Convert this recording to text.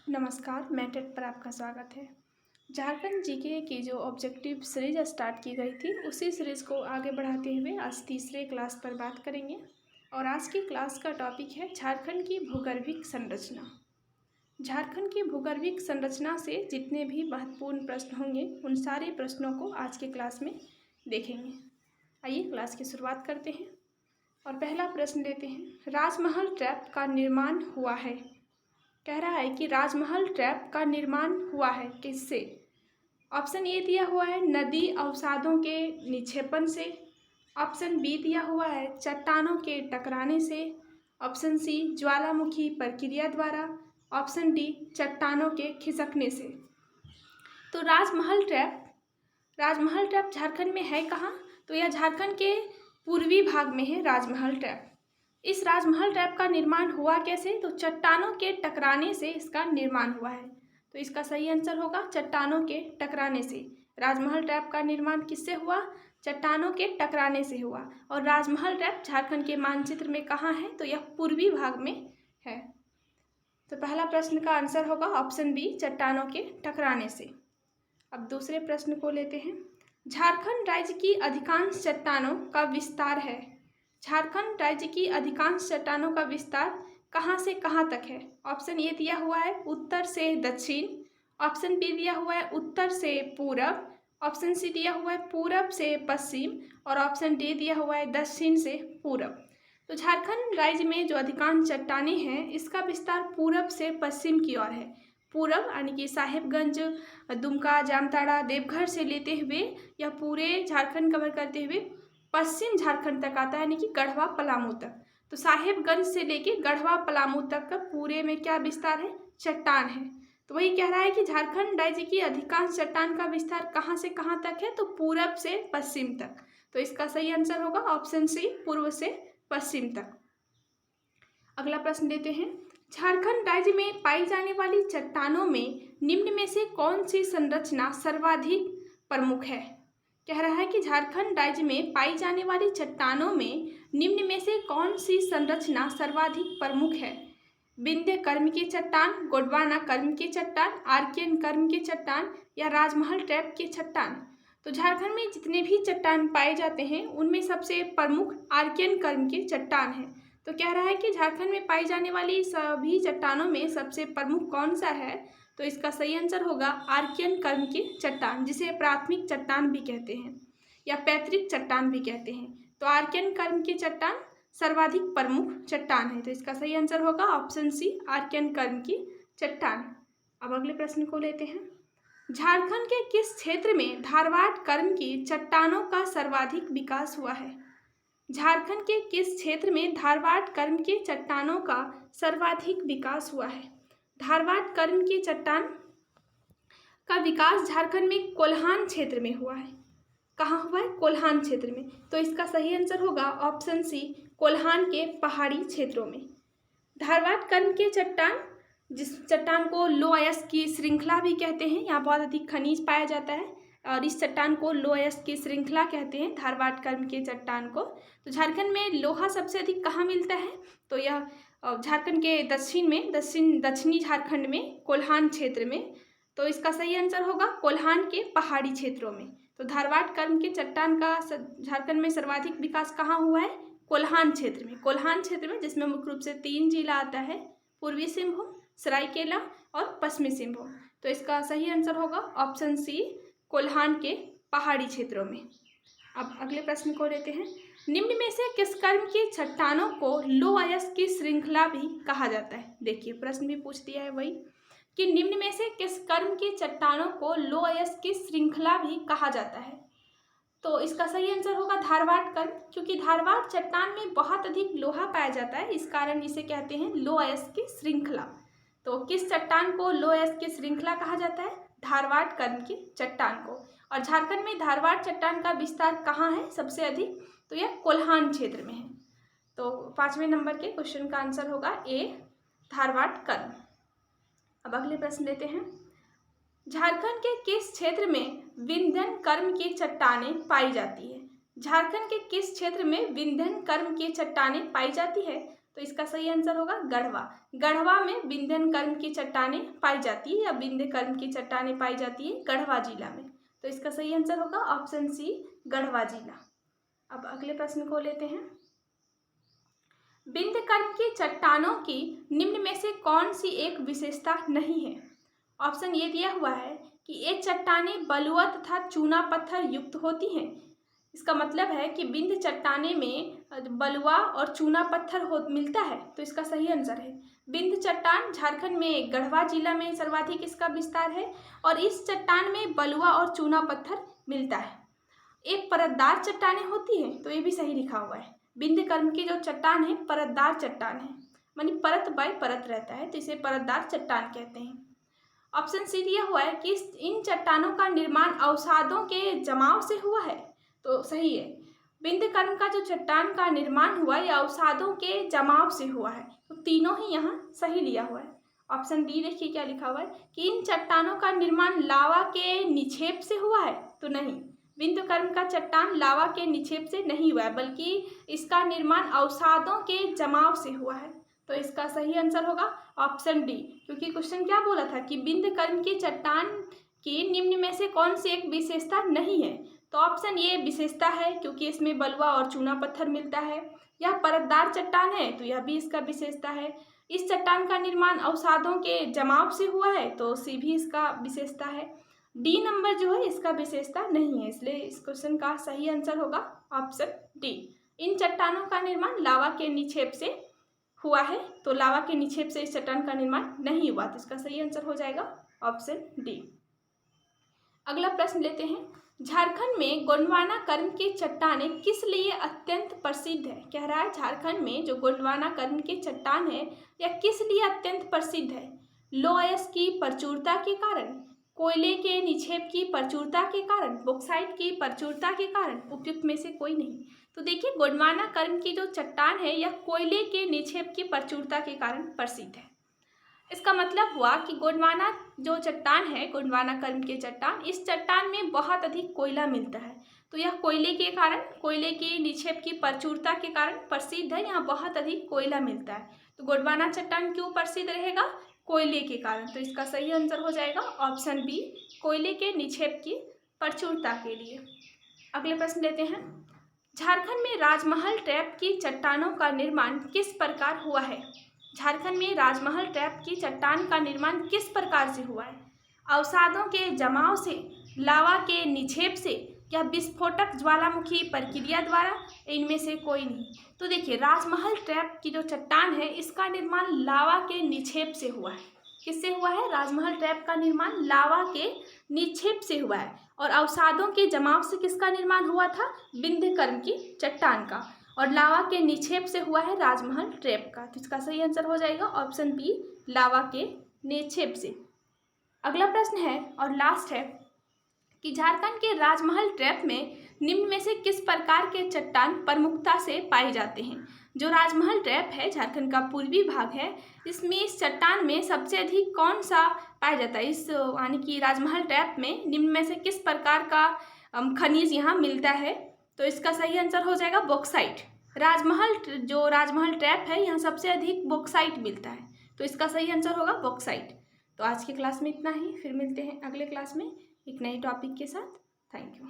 नमस्कार, मैं टेट पर आपका स्वागत है। झारखंड जीके की जो ऑब्जेक्टिव सीरीज स्टार्ट की गई थी, उसी सीरीज़ को आगे बढ़ाते हुए आज तीसरे क्लास पर बात करेंगे। और आज की क्लास का टॉपिक है झारखंड की भूगर्भिक संरचना। झारखंड की भूगर्भिक संरचना से जितने भी महत्वपूर्ण प्रश्न होंगे, उन सारे प्रश्नों को आज के क्लास में देखेंगे। आइए क्लास की शुरुआत करते हैं और पहला प्रश्न लेते हैं। राजमहल ट्रैप का निर्माण हुआ है। कह रहा है कि राजमहल ट्रैप का निर्माण हुआ है किससे? ऑप्शन ए दिया हुआ है नदी अवसादों के निक्षेपण से। ऑप्शन बी दिया हुआ है चट्टानों के टकराने से। ऑप्शन सी ज्वालामुखी प्रक्रिया द्वारा। ऑप्शन डी चट्टानों के खिसकने से। तो राजमहल ट्रैप झारखंड में है कहाँ? तो यह झारखंड के पूर्वी भाग में है राजमहल ट्रैप। इस राजमहल ट्रैप का निर्माण हुआ कैसे? तो चट्टानों के टकराने से इसका निर्माण हुआ है। तो इसका सही आंसर होगा चट्टानों के टकराने से। राजमहल ट्रैप का निर्माण किससे हुआ? चट्टानों के टकराने से हुआ। और राजमहल ट्रैप झारखंड के मानचित्र में कहाँ है? तो यह पूर्वी भाग में है। तो पहला प्रश्न का आंसर होगा ऑप्शन बी चट्टानों के टकराने से। अब दूसरे प्रश्न को लेते हैं। झारखंड राज्य की अधिकांश चट्टानों का विस्तार है। झारखंड राज्य की अधिकांश चट्टानों का विस्तार कहाँ से कहाँ तक है? ऑप्शन ए दिया हुआ है उत्तर से दक्षिण। ऑप्शन बी दिया हुआ है उत्तर से पूरब। ऑप्शन सी दिया हुआ है पूरब से पश्चिम। और ऑप्शन डी दिया हुआ है दक्षिण से पूरब। तो झारखंड राज्य में जो अधिकांश चट्टानें हैं, इसका विस्तार पूरब से पश्चिम की ओर है। पूरब यानी कि साहेबगंज, दुमका, जामताड़ा, देवघर से लेते हुए यह पूरे झारखंड कवर करते हुए पश्चिम झारखंड तक आता है, यानी कि गढ़वा पलामू तक। तो साहेबगंज से लेके गढ़वा पलामू तक का पूरे में क्या विस्तार है? चट्टान है। तो वही कह रहा है कि झारखंड राज्य की अधिकांश चट्टान का विस्तार कहाँ से कहाँ तक है? तो पूरब से पश्चिम तक। तो इसका सही आंसर होगा ऑप्शन सी पूर्व से पश्चिम तक। अगला प्रश्न लेते हैं। झारखंड राज्य में पाई जाने वाली चट्टानों में निम्न में से कौन सी संरचना सर्वाधिक प्रमुख है? कह रहा है कि झारखंड राज्य में पाई जाने वाली चट्टानों में निम्न में से कौन सी संरचना सर्वाधिक प्रमुख है? विंध्य कर्म की चट्टान, गोंडवाना कर्म की चट्टान, आर्कियन कर्म की चट्टान या राजमहल ट्रैप की चट्टान। तो झारखंड में जितने भी चट्टान पाए जाते हैं, उनमें सबसे प्रमुख आर्कियन कर्म की चट्टान है। तो कह रहा है कि झारखंड में पाई जाने वाली सभी चट्टानों में सबसे प्रमुख कौन सा है? तो इसका सही आंसर होगा आर्कियन कर्म की चट्टान, जिसे प्राथमिक चट्टान भी कहते हैं या पैतृक चट्टान भी कहते हैं। तो आर्कियन कर्म की चट्टान सर्वाधिक प्रमुख चट्टान है। तो इसका सही आंसर होगा ऑप्शन सी आर्कियन कर्म की चट्टान। अब अगले प्रश्न को लेते हैं। झारखंड के किस क्षेत्र में धारवाड़ कर्म की चट्टानों का सर्वाधिक विकास हुआ है? झारखंड के किस क्षेत्र में धारवाड़ कर्म की चट्टानों का सर्वाधिक विकास हुआ है? धारवाड़ कर्म की चट्टान का विकास झारखंड में कोल्हान क्षेत्र में हुआ है। कहाँ हुआ है? कोल्हान क्षेत्र में। तो इसका सही आंसर होगा ऑप्शन सी कोल्हान के पहाड़ी क्षेत्रों में। धारवाड़ कर्म के चट्टान, जिस चट्टान को लो अयस्क की श्रृंखला भी कहते हैं, यहाँ बहुत अधिक खनिज पाया जाता है और इस चट्टान को लो अयस्क की श्रृंखला कहते हैं, धारवाड़ कर्म के चट्टान को। तो झारखंड में लोहा सबसे अधिक कहाँ मिलता है? तो यह झारखंड के दक्षिण में, दक्षिणी झारखंड में कोल्हान क्षेत्र में। तो इसका सही आंसर होगा कोल्हान के पहाड़ी क्षेत्रों में। तो धारवाड़ कर्म के चट्टान का झारखंड में सर्वाधिक विकास कहाँ हुआ है? कोल्हान क्षेत्र में। कोल्हान क्षेत्र में, जिसमें मुख्य रूप से 3 जिला आता है, पूर्वी सिंहभूम, सरायकेला और पश्चिमी सिंहभूम। तो इसका सही आंसर होगा ऑप्शन सी कोल्हान के पहाड़ी क्षेत्रों में। अब अगले प्रश्न को लेते हैं। निम्न में से किस कर्म की चट्टानों को लो अयस्क की श्रृंखला भी कहा जाता है? देखिए प्रश्न भी पूछ दिया है वही कि निम्न में से किस कर्म की चट्टानों को लो अयस्क की श्रृंखला भी कहा जाता है? तो इसका सही आंसर होगा धारवाड़ कर्म, क्योंकि धारवाड़ चट्टान में बहुत अधिक लोहा पाया जाता है, इस कारण इसे कहते हैं लो अयस्क की श्रृंखला। तो किस चट्टान को लो अयस्क की श्रृंखला कहा जाता है? धारवाड़ कर्म की चट्टान को। और झारखंड में धारवाड़ चट्टान का विस्तार कहाँ है सबसे अधिक? तो यह कोल्हान क्षेत्र में है। तो 5वें नंबर के क्वेश्चन का आंसर होगा ए धारवाड़ कर्म। अब अगले प्रश्न लेते हैं। झारखंड के किस क्षेत्र में विंध्यन कर्म की चट्टानें पाई जाती है? झारखंड के किस क्षेत्र में विंध्यन कर्म की चट्टानें पाई जाती है? तो इसका सही आंसर होगा गढ़वा। गढ़वा में विंध्यन कर्म की चट्टानें पाई जाती है या विंध्य कर्म की चट्टानें पाई जाती है गढ़वा जिला में। तो इसका सही आंसर होगा ऑप्शन सी गढ़वा जिला। अब अगले प्रश्न को लेते हैं। विंध्य कर्म की चट्टानों की निम्न में से कौन सी एक विशेषता नहीं है? ऑप्शन ये दिया हुआ है कि ये चट्टानें बलुआ तथा चूना पत्थर युक्त होती हैं। इसका मतलब है कि विंध्य चट्टाने में बलुआ और चूना पत्थर मिलता है। तो इसका सही आंसर है विंध्य चट्टान झारखंड में गढ़वा जिला में सर्वाधिक इसका विस्तार है और इस चट्टान में बलुआ और चूना पत्थर मिलता है। एक परतदार चट्टानें होती हैं, तो ये भी सही लिखा हुआ है। विंध्य कर्म की जो चट्टान है परतदार चट्टान है, मानी परत बाय परत रहता है, तो इसे परतदार चट्टान कहते हैं। ऑप्शन सी दिया हुआ है कि इन चट्टानों का निर्माण अवसादों के जमाव से हुआ है। तो सही है, विंध्य कर्म का जो चट्टान का निर्माण हुआ यह अवसादों के जमाव से हुआ है। तो तीनों ही यहाँ सही लिया हुआ है। ऑप्शन डी देखिए क्या लिखा हुआ है कि इन चट्टानों का निर्माण लावा के निक्षेप से हुआ है। तो नहीं, विंध्य कर्म का चट्टान लावा के निक्षेप से नहीं हुआ है, बल्कि इसका निर्माण अवसादों के जमाव से हुआ है। तो इसका सही आंसर होगा ऑप्शन डी, क्योंकि क्वेश्चन क्या बोला था कि विंध्य कर्म की चट्टान की निम्न में से कौन सी एक विशेषता नहीं है। तो ऑप्शन ये विशेषता है, क्योंकि इसमें बलुआ और चूना पत्थर मिलता है। यह परतदार चट्टान है, तो यह भी इसका विशेषता है। इस चट्टान का निर्माण अवसादों के जमाव से हुआ है, तो सी भी इसका विशेषता है। डी नंबर जो है इसका विशेषता नहीं है, इसलिए इस क्वेश्चन का सही आंसर होगा ऑप्शन डी। इन चट्टानों का निर्माण लावा के निक्षेप से हुआ है, तो लावा के निक्षेप से इस चट्टान का निर्माण नहीं हुआ, तो इसका सही आंसर हो जाएगा ऑप्शन डी। अगला प्रश्न लेते हैं। झारखंड में गोंडवाना कर्म की चट्टानें किस लिए अत्यंत प्रसिद्ध है? कह रहा है झारखंड में जो गोंडवाना कर्म की चट्टान है यह किस लिए अत्यंत प्रसिद्ध है? लौह अयस्क की प्रचुरता के कारण, कोयले के निक्षेप की प्रचुरता के कारण, बॉक्साइट की प्रचुरता के कारण, उपयुक्त में से कोई नहीं। तो देखिए गोंडवाना कर्म की जो चट्टान है यह कोयले के निक्षेप की प्रचुरता के कारण प्रसिद्ध है। इसका मतलब हुआ कि गोंडवाना जो चट्टान है, गोंडवाना कर्म की चट्टान, इस चट्टान में बहुत अधिक कोयला मिलता है, तो यह कोयले के कारण, कोयले के निक्षेप की प्रचुरता के कारण प्रसिद्ध है। यहाँ बहुत अधिक कोयला मिलता है, तो गोंडवाना चट्टान क्यों प्रसिद्ध रहेगा? कोयले के कारण। तो इसका सही आंसर हो जाएगा ऑप्शन बी, कोयले के निक्षेप की प्रचुरता के लिए। अगले प्रश्न लेते हैं। झारखंड में राजमहल ट्रैप की चट्टानों का निर्माण किस प्रकार हुआ है? झारखंड में राजमहल ट्रैप की चट्टान का निर्माण किस प्रकार से हुआ है? अवसादों के जमाव से, लावा के निक्षेप से, या विस्फोटक ज्वालामुखी प्रक्रिया द्वारा? इनमें से कोई नहीं। तो देखिए राजमहल ट्रैप की जो चट्टान है इसका निर्माण लावा के निक्षेप से हुआ है। किससे हुआ है? राजमहल ट्रैप का निर्माण लावा के निक्षेप से हुआ है। और अवसादों के जमाव से किसका निर्माण हुआ था? विंध्य कर्म की चट्टान का। और लावा के निक्षेप से हुआ है राजमहल ट्रैप का। तो इसका सही आंसर हो जाएगा ऑप्शन बी, लावा के निक्षेप से। अगला प्रश्न है और लास्ट है कि झारखंड के राजमहल ट्रैप में निम्न में से किस प्रकार के चट्टान प्रमुखता से पाए जाते हैं? जो राजमहल ट्रैप है झारखंड का पूर्वी भाग है, इसमें इस चट्टान में सबसे अधिक कौन सा पाया जाता है? इस यानी कि राजमहल ट्रैप में निम्न में से किस प्रकार का खनिज यहाँ मिलता है? तो इसका सही आंसर हो जाएगा बॉक्साइट। जो राजमहल ट्रैप है यहाँ सबसे अधिक बॉक्साइट मिलता है, तो इसका सही आंसर होगा बॉक्साइट। तो आज की क्लास में इतना ही, फिर मिलते हैं अगले क्लास में एक नए टॉपिक के साथ। Thank you.